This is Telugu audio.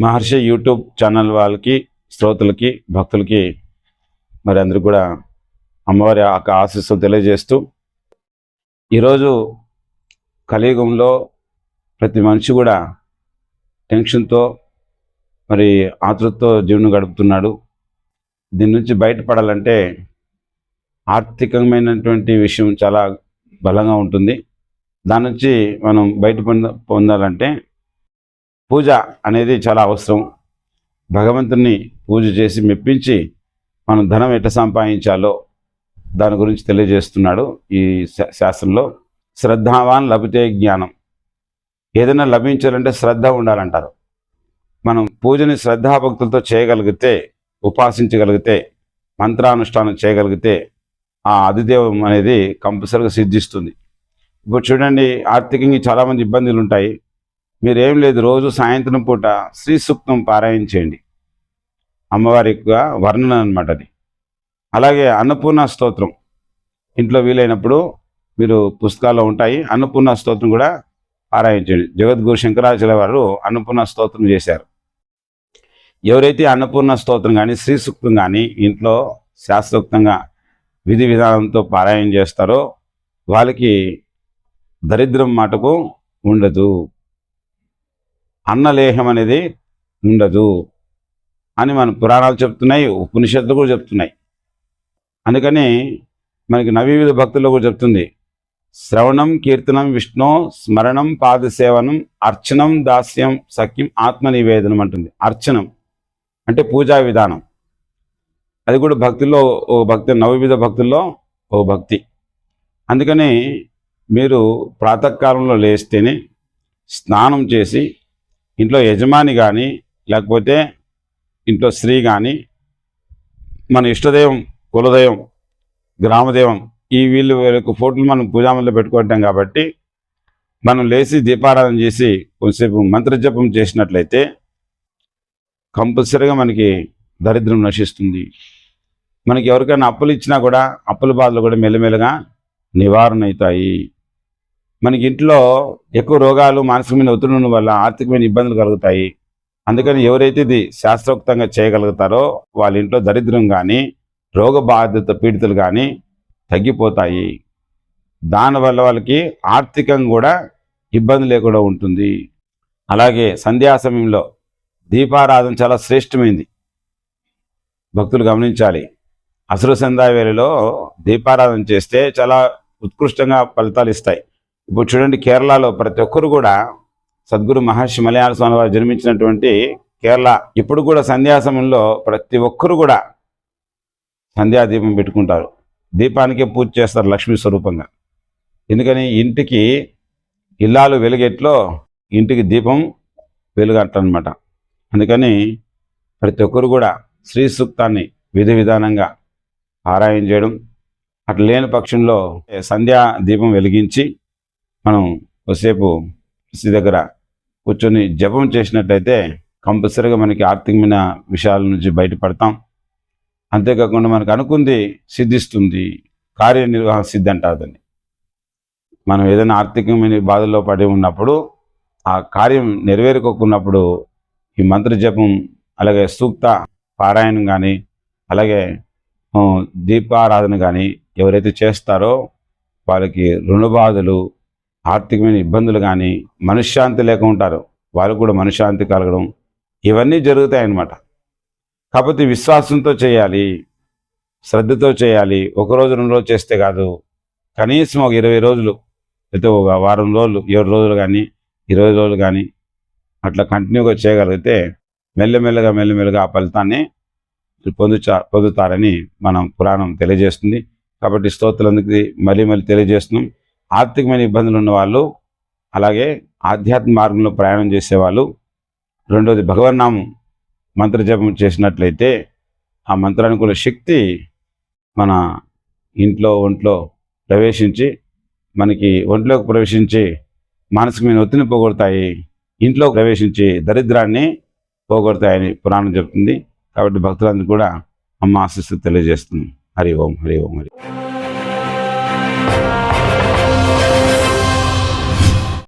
మహర్షి యూట్యూబ్ ఛానల్ వాళ్ళకి, శ్రోతలకి, భక్తులకి మరి అందరికీ కూడా అమ్మవారి ఆశీస్సులు తెలియజేస్తూ, ఈరోజు కలియుగంలో ప్రతి మనిషి కూడా టెన్షన్తో మరి ఆతృతతో జీవనం గడుపుతున్నాడు. దీని నుంచి బయటపడాలంటే ఆర్థికమైనటువంటి విషయం చాలా బలంగా ఉంటుంది. దాని నుంచి మనం బయట పొందాలంటే పూజ అనేది చాలా అవసరం. భగవంతుని పూజ చేసి మెప్పించి మనం ధనం ఎట్లా సంపాదించాలో దాని గురించి తెలియజేస్తున్నాడు ఈ శాస్త్రంలో. శ్రద్ధావాన్ లభితే జ్ఞానం. ఏదైనా లభించాలంటే శ్రద్ధ ఉండాలంటారు. మనం పూజని శ్రద్ధాభక్తులతో చేయగలిగితే, ఉపాసించగలిగితే, మంత్రానుష్ఠానం చేయగలిగితే ఆ అధిదేవం అనేది కంపల్సరిగా సిద్ధిస్తుంది. ఇప్పుడు చూడండి, ఆర్థికంగా చాలామంది ఇబ్బందులు ఉంటాయి. మీరేం లేదు, రోజు సాయంత్రం పూట శ్రీ సూక్తం పారాయణ చేయండి. అమ్మవారి యొక్క వర్ణన అనమాట అది. అలాగే అన్నపూర్ణ స్తోత్రం ఇంట్లో వీలైనప్పుడు మీరు పుస్తకాల్లో ఉంటాయి. అన్నపూర్ణ స్తోత్రం కూడా పారాయణ చేయండి. జగద్గురు శంకరాచార్య వారు అన్నపూర్ణ స్తోత్రం చేశారు. ఎవరైతే అన్నపూర్ణ స్తోత్రం కానీ శ్రీ సూక్తం కానీ ఇంట్లో శాస్త్రోక్తంగా విధి విధానంతో పారాయణ చేస్తారో వాళ్ళకి దరిద్రం మాటకు ఉండదు, అన్నలేహం అనేది ఉండదు అని మన పురాణాలు చెప్తున్నాయి, ఉపనిషత్తులు కూడా చెప్తున్నాయి. అందుకని మనకి నవవిధ భక్తుల్లో కూడా చెప్తుంది, శ్రవణం కీర్తనం విష్ణు స్మరణం పాదసేవనం అర్చనం దాస్యం సఖ్యం ఆత్మనివేదనం అంటుంది. అర్చనం అంటే పూజా విధానం. అది కూడా భక్తుల్లో ఓ భక్తి, నవవిధ భక్తుల్లో ఓ భక్తి. అందుకని మీరు ప్రాతకాలంలో లేస్తేనే స్నానం చేసి ఇంట్లో యజమాని కానీ లేకపోతే ఇంట్లో స్త్రీ కానీ మన ఇష్టదైవం, కులదైవం, గ్రామదైవం ఈ వీళ్ళకు ఫోటోలు మనం పూజామంలో పెట్టుకుంటాం కాబట్టి మనం లేచి దీపారాధన చేసి కొంచెంసేపు మంత్రజపం చేసినట్లయితే కంపల్సరీగా మనకి దరిద్రం నశిస్తుంది. మనకి ఎవరికైనా అప్పులు ఇచ్చినా కూడా అప్పుల బాధలు కూడా మెల్లమెల్లగా నివారణ అవుతాయి. మనకి ఇంట్లో ఎక్కువ రోగాలు, మానసికమైన ఒత్తిడి ఉండడం వల్ల ఆర్థికమైన ఇబ్బందులు కలుగుతాయి. అందుకని ఎవరైతే ఇది శాస్త్రోక్తంగా చేయగలుగుతారో వాళ్ళ ఇంట్లో దరిద్రం కానీ రోగ బాధిత పీడితులు కానీ తగ్గిపోతాయి. దానివల్ల వాళ్ళకి ఆర్థికంగా కూడా ఇబ్బంది లేకుండా ఉంటుంది. అలాగే సంధ్యా సమయంలో దీపారాధన చాలా శ్రేష్టమైంది. భక్తులు గమనించాలి. అసుర సంధ్యా వేళలో దీపారాధన చేస్తే చాలా ఉత్కృష్టంగా ఫలితాలు ఇస్తాయి. ఇప్పుడు చూడండి, కేరళలో ప్రతి ఒక్కరు కూడా సద్గురు మహర్షి మలయాళ స్వామి వారు జన్మించినటువంటి కేరళ ఇప్పుడు కూడా సంధ్యా సమయంలో ప్రతి ఒక్కరు కూడా సంధ్యా దీపం పెట్టుకుంటారు. దీపానికే పూజ చేస్తారు లక్ష్మీ స్వరూపంగా. ఎందుకని ఇంటికి ఇల్లాలు వెలుగెట్లో ఇంటికి దీపం వెలుగట్టనమాట. అందుకని ప్రతి ఒక్కరు కూడా శ్రీ సూక్తాన్ని విధి విధానంగా పారాయణ చేయడం, అట్లా లేని పక్షంలో సంధ్యా దీపం వెలిగించి మనం కొద్దిసేపు శ్రీ దగ్గర కూర్చొని జపం చేసినట్లయితే కంపల్సరీగా మనకి ఆర్థికమైన విషయాల నుంచి బయటపడతాం. అంతేకాకుండా మనకు అనుకుంది సిద్ధిస్తుంది. కార్యనిర్వహణ సిద్ధి అంటారు దాన్ని. మనం ఏదైనా ఆర్థికమైన బాధల్లో పడి ఉన్నప్పుడు ఆ కార్యం నెరవేరుకోకున్నప్పుడు ఈ మంత్ర జపం అలాగే సూక్త పారాయణం కానీ అలాగే దీపారాధన కానీ ఎవరైతే చేస్తారో వాళ్ళకి రుణ బాధలు, ఆర్థికమైన ఇబ్బందులు కానీ, మనశ్శాంతి లేక ఉంటారు వాళ్ళకు కూడా మనశ్శాంతి కలగడం ఇవన్నీ జరుగుతాయన్నమాట. కాకపోతే విశ్వాసంతో చేయాలి, శ్రద్ధతో చేయాలి. ఒకరోజు 2 రోజులు చేస్తే కాదు, కనీసం ఒక 20 రోజులు అయితే ఒక వారం రోజులు, 7 రోజులు కానీ 20 రోజులు కానీ అట్లా కంటిన్యూగా చేయగలిగితే మెల్లమెల్లగా ఆ ఫలితాన్ని పొందుతారని మనం పురాణం తెలియజేస్తుంది. కాబట్టి స్తోత్రులందుకు మళ్ళీ తెలియజేస్తున్నాం. ఆర్థికమైన ఇబ్బందులు ఉన్నవాళ్ళు, అలాగే ఆధ్యాత్మిక మార్గంలో ప్రయాణం చేసేవాళ్ళు, రెండోది భగవన్నామం మంత్రజపం చేసినట్లయితే ఆ మంత్రానుకూల శక్తి మన ఒంట్లో ప్రవేశించి మనకి ఒంట్లోకి ప్రవేశించి మానసికమైన ఒత్తిడిని పోగొడతాయి, ఇంట్లో ప్రవేశించి దరిద్రాన్ని పోగొడతాయని పురాణం చెప్తుంది. కాబట్టి భక్తులందరూ కూడా అమ్మ ఆశీస్సులు తెలియజేస్తుంది. హరి ఓం, హరి ఓం, హరి.